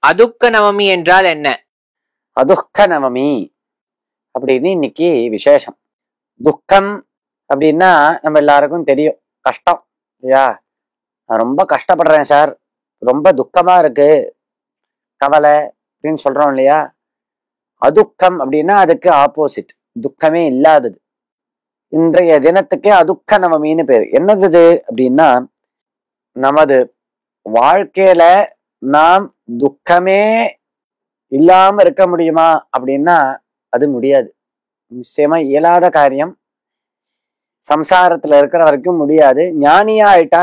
அதுக்க நவமி என்றால் என்ன? அதுக்க நவமி அப்படின்னு இன்னைக்கு விசேஷம். துக்கம் அப்படின்னா நம்ம எல்லாருக்கும் தெரியும், கஷ்டம் இல்லையா? நான் ரொம்ப கஷ்டப்படுறேன் சார், ரொம்ப துக்கமா இருக்கு, கவலை அப்படின்னு சொல்றோம் இல்லையா? அதுக்கம் அப்படின்னா அதுக்கு ஆப்போசிட், துக்கமே இல்லாதது. இன்றைய தினத்துக்கு அதுக்க நவமின்னு பேரு. என்னது அப்படின்னா, நமது வாழ்க்கையில நாம் துக்கமே இல்லாம இருக்க முடியுமா அப்படின்னா அது முடியாது. நிச்சயமா இயலாத காரியம். சம்சாரத்துல இருக்கிற வரைக்கும் முடியாது. ஞானியா ஆயிட்டா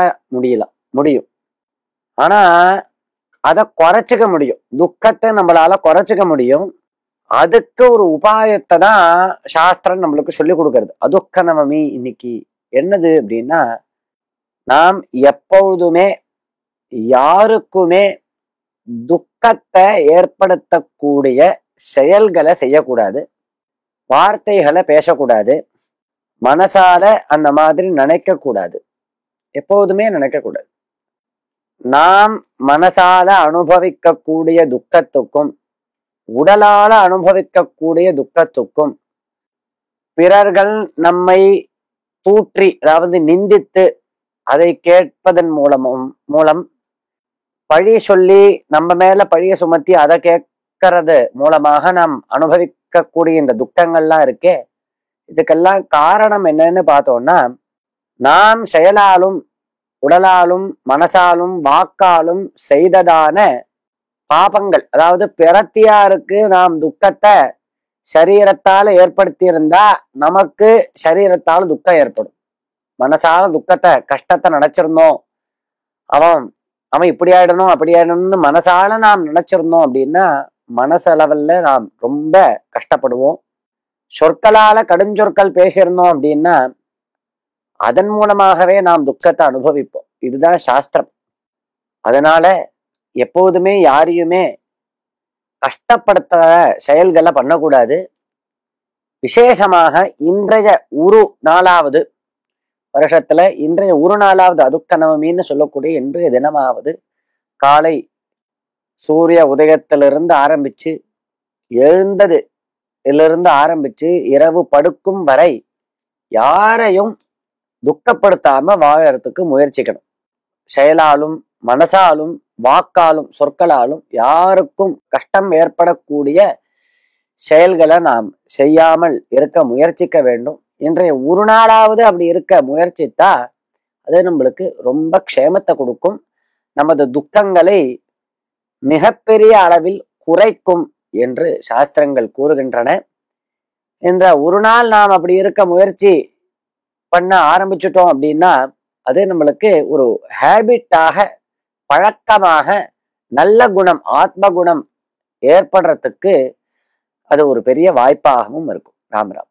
முடியும். ஆனா அதை குறைச்சிக்க முடியும், துக்கத்தை நம்மளால குறைச்சிக்க முடியும். அதுக்கு ஒரு உபாயத்தை தான் சாஸ்திரம் நம்மளுக்கு சொல்லி கொடுக்கறது. அதுக்க நவமி இன்னைக்கு என்னது அப்படின்னா, நாம் எப்பொழுதுமே யாருக்குமே துக்கத்தை ஏற்படுத்தக்கூடிய செயல்களை செய்யக்கூடாது, வார்த்தைகளை பேசக்கூடாது, மனசால அந்த மாதிரி நினைக்க கூடாது, எப்போதுமே நினைக்க கூடாது. நாம் மனசால அனுபவிக்கக்கூடிய துக்கத்துக்கும் உடலால அனுபவிக்கக்கூடிய துக்கத்துக்கும் பிறர்கள் நம்மை தூற்றி, அதாவது நிந்தித்து அதை கேட்பதன் மூலம் பழி சொல்லி நம்ம மேல பழிய சுமத்தி அதை கேட்கறது மூலமாக நாம் அனுபவிக்கக்கூடிய இந்த துக்கங்கள்லாம் இருக்கே, இதுக்கெல்லாம் காரணம் என்னன்னு பார்த்தோம்னா, நாம் செயலாலும் உடலாலும் மனசாலும் வாக்காலும் செய்ததான பாபங்கள். அதாவது பிரத்தியாருக்கு நாம் துக்கத்தை சரீரத்தால ஏற்படுத்தி இருந்தா நமக்கு சரீரத்தால துக்கம் ஏற்படும். மனசால துக்கத்தை கஷ்டத்தை நினைச்சிருந்தோம், அவன் இப்படி ஆயிடணும் அப்படி ஆயிடணும்னு மனசால நாம் நினைச்சிருந்தோம் அப்படின்னா மனசளவுல நாம் ரொம்ப கஷ்டப்படுவோம். சொற்களால கடுஞ்சொற்கள் பேசியிருந்தோம் அப்படின்னா அதன் மூலமாகவே நாம் துக்கத்தை அனுபவிப்போம். இதுதான் சாஸ்திரம். அதனால எப்போதுமே யாரையுமே கஷ்டப்படுத்த செயல்களை பண்ணக்கூடாது. விசேஷமாக இன்றைய ஒரு நாளாவது, வருஷத்துல இன்றைய ஒரு நாளாவது அதுக்க நவமின்னு சொல்லக்கூடிய இன்றைய தினமாவது காலை சூரிய உதயத்திலிருந்து ஆரம்பிச்சு எழுந்ததிலிருந்து ஆரம்பிச்சு இரவு படுக்கும் வரை யாரையும் துக்கப்படுத்தாம வாழறதுக்கு முயற்சிக்கணும். செயலாலும் மனசாலும் வாக்காலும் சொற்களாலும் யாருக்கும் கஷ்டம் ஏற்படக்கூடிய செயல்களை நாம் செய்யாமல் இருக்க முயற்சிக்க வேண்டும். இன்றைய ஒரு நாளாவது அப்படி இருக்க முயற்சித்தா அது நம்மளுக்கு ரொம்ப க்ஷேமத்தை கொடுக்கும், நமது துக்கங்களை மிகப்பெரிய அளவில் குறைக்கும் என்று சாஸ்திரங்கள் கூறுகின்றன. இந்த ஒரு நாள் நாம் அப்படி இருக்க முயற்சி பண்ண ஆரம்பிச்சுட்டோம் அப்படின்னா அது நம்மளுக்கு ஒரு ஹேபிட்டாக, பழக்கமாக, நல்ல குணம், ஆத்ம குணம் ஏற்படுறதுக்கு அது ஒரு பெரிய வாய்ப்பாகவும் இருக்கும். ராமராம்.